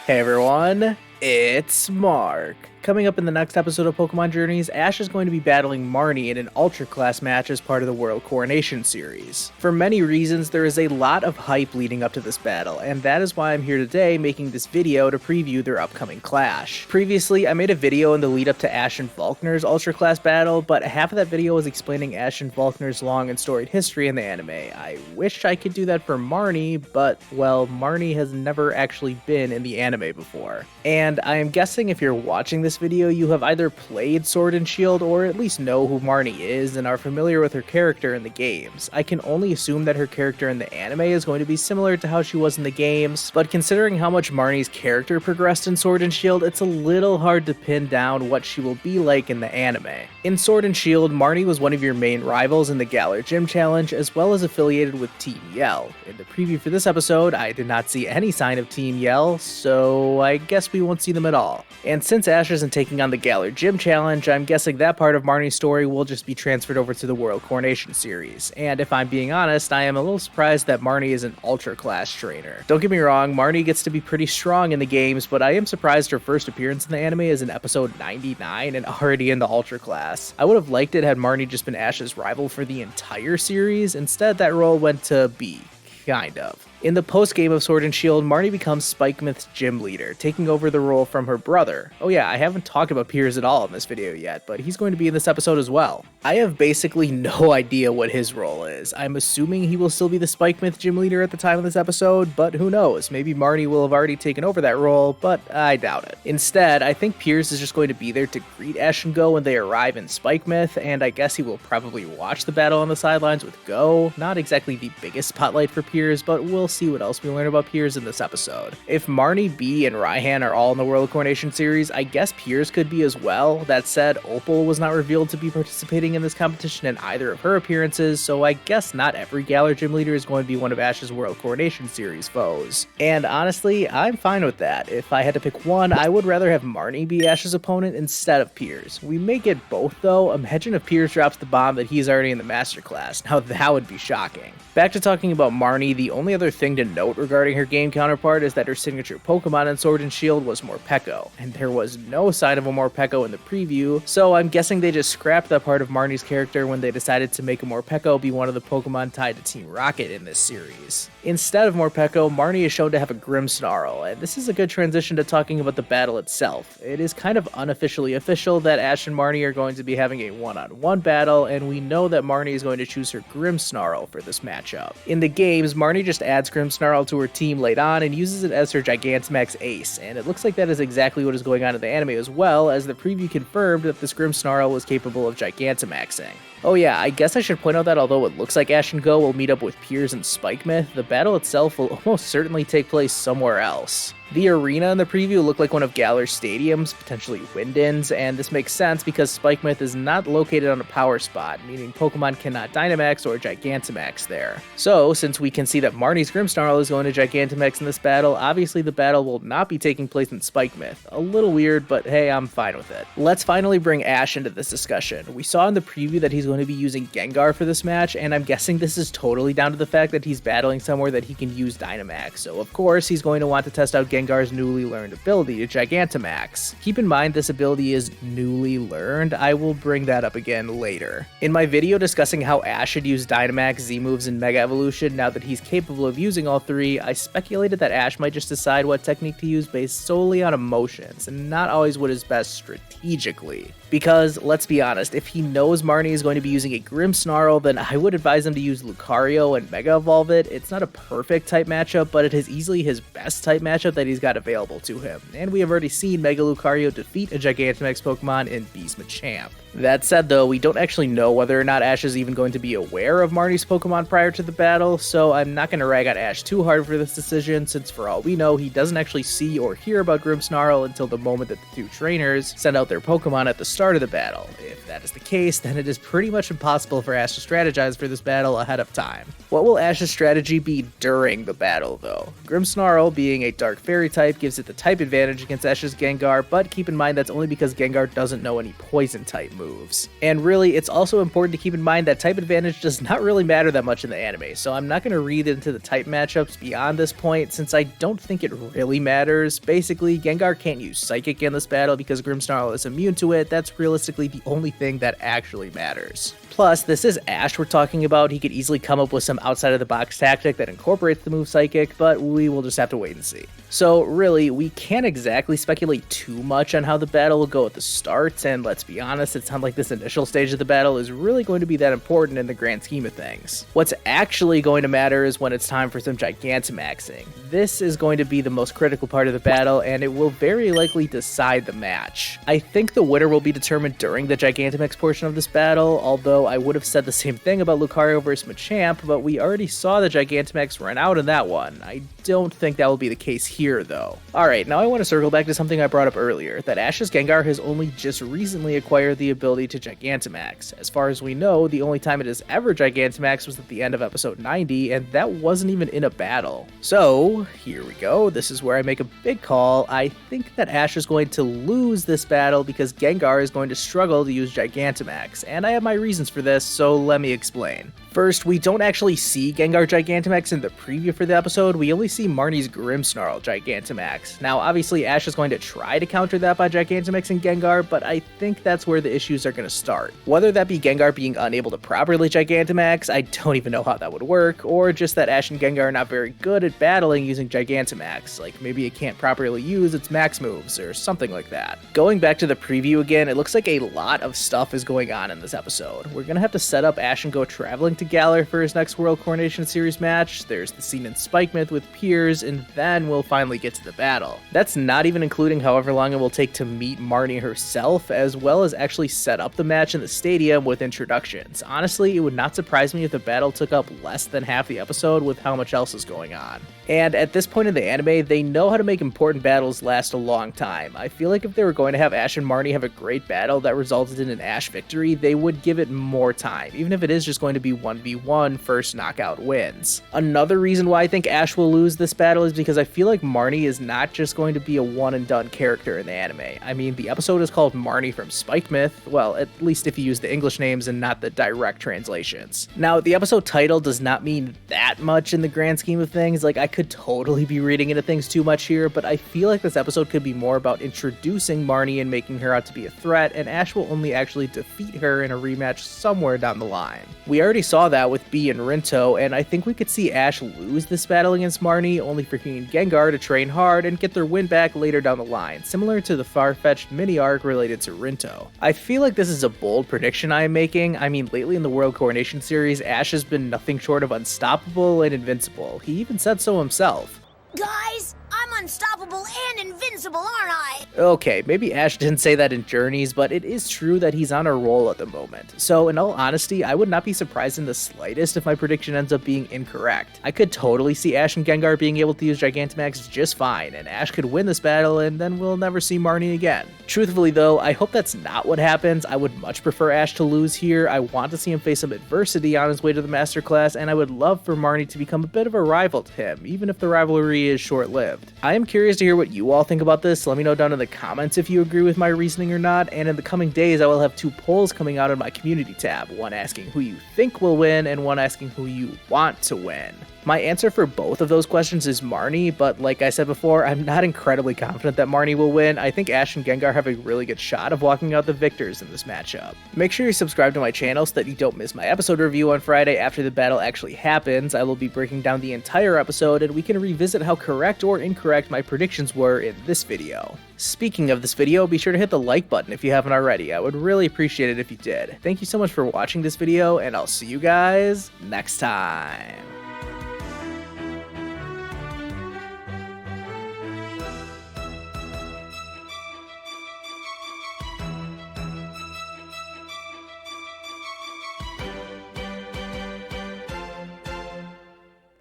Hey everyone, it's Mark. Coming up in the next episode of Pokémon Journeys, Ash is going to be battling Marnie in an Ultra Class match as part of the World Coronation Series. For many reasons, there is a lot of hype leading up to this battle, and that is why I'm here today making this video to preview their upcoming clash. Previously, I made a video in the lead up to Ash and Falkner's Ultra Class battle, but half of that video was explaining Ash and Falkner's long and storied history in the anime. I wish I could do that for Marnie, but, well, Marnie has never actually been in the anime before. And I am guessing if you're watching this video, you have either played Sword and Shield or at least know who Marnie is and are familiar with her character in the games. I can only assume that her character in the anime is going to be similar to how she was in the games, but considering how much Marnie's character progressed in Sword and Shield, it's a little hard to pin down what she will be like in the anime. In Sword and Shield, Marnie was one of your main rivals in the Galar Gym Challenge, as well as affiliated with Team Yell. In the preview for this episode, I did not see any sign of Team Yell, so I guess we won't see them at all. And since Ash isn't taking on the Galar Gym Challenge, I'm guessing that part of Marnie's story will just be transferred over to the World Coronation Series. And if I'm being honest, I am a little surprised that Marnie is an Ultra Class trainer. Don't get me wrong, Marnie gets to be pretty strong in the games, but I am surprised her first appearance in the anime is in episode 99 and already in the Ultra Class. I would have liked it had Marnie just been Ash's rival for the entire series. Instead, that role went to B. Kind of. In the post-game of Sword and Shield, Marnie becomes Spikemuth's gym leader, taking over the role from her brother. Oh yeah, I haven't talked about Piers at all in this video yet, but he's going to be in this episode as well. I have basically no idea what his role is. I'm assuming he will still be the Spikemuth gym leader at the time of this episode, but who knows, maybe Marnie will have already taken over that role, but I doubt it. Instead, I think Piers is just going to be there to greet Ash and Go when they arrive in Spikemuth, and I guess he will probably watch the battle on the sidelines with Go. Not exactly the biggest spotlight for Piers, but we'll see what else we learn about Piers in this episode. If Marnie, B, and Raihan are all in the World Coronation Series, I guess Piers could be as well. That said, Opal was not revealed to be participating in this competition in either of her appearances, so I guess not every Galar gym leader is going to be one of Ash's World Coronation Series foes. And honestly, I'm fine with that. If I had to pick one, I would rather have Marnie be Ash's opponent instead of Piers. We may get both though. Imagine if Piers drops the bomb that he's already in the Master Class. Now that would be shocking. Back to talking about Marnie, the only other thing to note regarding her game counterpart is that her signature Pokemon in Sword and Shield was Morpeko, and there was no sign of a Morpeko in the preview, so I'm guessing they just scrapped that part of Marnie's character when they decided to make a Morpeko be one of the Pokemon tied to Team Rocket in this series. Instead of Morpeko, Marnie is shown to have a Grimmsnarl, and this is a good transition to talking about the battle itself. It is kind of unofficially official that Ash and Marnie are going to be having a one-on-one battle, and we know that Marnie is going to choose her Grimmsnarl for this matchup. In the games, Marnie just adds Grimmsnarl to her team late on and uses it as her Gigantamax ace, and it looks like that is exactly what is going on in the anime as well, as the preview confirmed that this Grimmsnarl was capable of Gigantamaxing. Oh yeah, I guess I should point out that although it looks like Ash and Go will meet up with Piers and Spikemuth, the battle itself will almost certainly take place somewhere else. The arena in the preview looked like one of Galar's stadiums, potentially Windin's, and this makes sense because Spikemuth is not located on a power spot, meaning Pokemon cannot Dynamax or Gigantamax there. So, since we can see that Marnie's Grimmsnarl is going to Gigantamax in this battle, obviously the battle will not be taking place in Spikemuth. A little weird, but hey, I'm fine with it. Let's finally bring Ash into this discussion. We saw in the preview that he's going to be using Gengar for this match, and I'm guessing this is totally down to the fact that he's battling somewhere that he can use Dynamax, so of course he's going to want to test out Gengar's newly learned ability to Gigantamax. Keep in mind this ability is newly learned. I will bring that up again later. In my video discussing how Ash should use Dynamax, Z-moves, and Mega Evolution now that he's capable of using all three, I speculated that Ash might just decide what technique to use based solely on emotions, and not always what is best strategically. Because, let's be honest, if he knows Marnie is going to be using a Grimmsnarl, then I would advise him to use Lucario and Mega Evolve it. It's not a perfect type matchup, but it is easily his best type matchup that he's got available to him. And we have already seen Mega Lucario defeat a Gigantamax Pokemon in Beast Machamp. That said though, we don't actually know whether or not Ash is even going to be aware of Marnie's Pokemon prior to the battle, so I'm not going to rag on Ash too hard for this decision, since for all we know, he doesn't actually see or hear about Grimmsnarl until the moment that the two trainers send out their Pokemon at the start of the battle. If that is the case, then it is pretty much impossible for Ash to strategize for this battle ahead of time. What will Ash's strategy be during the battle though? Grimmsnarl, being a dark fairy Fairy type gives it the type advantage against Ash's Gengar, but keep in mind that's only because Gengar doesn't know any Poison type moves. And really, it's also important to keep in mind that type advantage does not really matter that much in the anime, so I'm not going to read into the type matchups beyond this point since I don't think it really matters. Basically, Gengar can't use Psychic in this battle because Grimmsnarl is immune to it. That's realistically the only thing that actually matters. Plus, this is Ash we're talking about. He could easily come up with some outside-of-the-box tactic that incorporates the move Psychic, but we will just have to wait and see. So really, we can't exactly speculate too much on how the battle will go at the start, and let's be honest, it's not like this initial stage of the battle is really going to be that important in the grand scheme of things. What's actually going to matter is when it's time for some Gigantamaxing. This is going to be the most critical part of the battle, and it will very likely decide the match. I think the winner will be determined during the Gigantamax portion of this battle, although I would have said the same thing about Lucario vs Machamp, but we already saw the Gigantamax run out in that one. I don't think that will be the case here, though. Alright, now I want to circle back to something I brought up earlier, that Ash's Gengar has only just recently acquired the ability to Gigantamax. As far as we know, the only time it has ever Gigantamaxed was at the end of episode 90, and that wasn't even in a battle. So, here we go, this is where I make a big call. I think that Ash is going to lose this battle because Gengar is going to struggle to use Gigantamax, and I have my reasons for this, so let me explain. First, we don't actually see Gengar Gigantamax in the preview for the episode, we only see Marnie's Grimmsnarl Gigantamax. Now, obviously, Ash is going to try to counter that by Gigantamaxing Gengar, but I think that's where the issues are going to start. Whether that be Gengar being unable to properly Gigantamax, I don't even know how that would work, or just that Ash and Gengar are not very good at battling using Gigantamax, like maybe it can't properly use its max moves, or something like that. Going back to the preview again, it looks like a lot of stuff is going on in this episode. We're going to have to set up Ash and go traveling to Galar for his next World Coronation Series match, there's the scene in Spikemuth with Piers, and then we'll finally get to the battle. That's not even including however long it will take to meet Marnie herself, as well as actually set up the match in the stadium with introductions. Honestly, it would not surprise me if the battle took up less than half the episode with how much else is going on. And at this point in the anime, they know how to make important battles last a long time. I feel like if they were going to have Ash and Marnie have a great battle that resulted in an Ash victory, they would give it more time, even if it is just going to be 1v1 first knockout wins. Another reason why I think Ash will lose this battle is because I feel like Marnie is not just going to be a one and done character in the anime. I mean, the episode is called Marnie from Spikemuth, well, at least if you use the English names and not the direct translations. Now, the episode title does not mean that much in the grand scheme of things, like I could totally be reading into things too much here, but I feel like this episode could be more about introducing Marnie and making her out to be a threat, and Ash will only actually defeat her in a rematch somewhere down the line. We already saw that with Bee and Rinto, and I think we could see Ash lose this battle against Marnie, only for King and Gengar to train hard and get their win back later down the line, similar to the far-fetched mini-arc related to Rinto. I feel like this is a bold prediction I am making. I mean, lately in the World Coronation Series, Ash has been nothing short of unstoppable and invincible. He even said so himself. Guys, I'm unstoppable and invincible, aren't I? Okay, maybe Ash didn't say that in Journeys, but it is true that he's on a roll at the moment. So in all honesty, I would not be surprised in the slightest if my prediction ends up being incorrect. I could totally see Ash and Gengar being able to use Gigantamax just fine, and Ash could win this battle, and then we'll never see Marnie again. Truthfully though, I hope that's not what happens. I would much prefer Ash to lose here. I want to see him face some adversity on his way to the Masterclass, and I would love for Marnie to become a bit of a rival to him, even if the rivalry is short-lived. I am curious to hear what you all think about this. Let me know down in the comments if you agree with my reasoning or not, and in the coming days I will have 2 polls coming out in my community tab, one asking who you think will win and one asking who you want to win. My answer for both of those questions is Marnie, but like I said before, I'm not incredibly confident that Marnie will win. I think Ash and Gengar have a really good shot of walking out the victors in this matchup. Make sure you subscribe to my channel so that you don't miss my episode review on Friday after the battle actually happens. I will be breaking down the entire episode, and we can revisit how correct or incorrect my predictions were in this video. Speaking of this video, be sure to hit the like button if you haven't already. I would really appreciate it if you did. Thank you so much for watching this video, and I'll see you guys next time.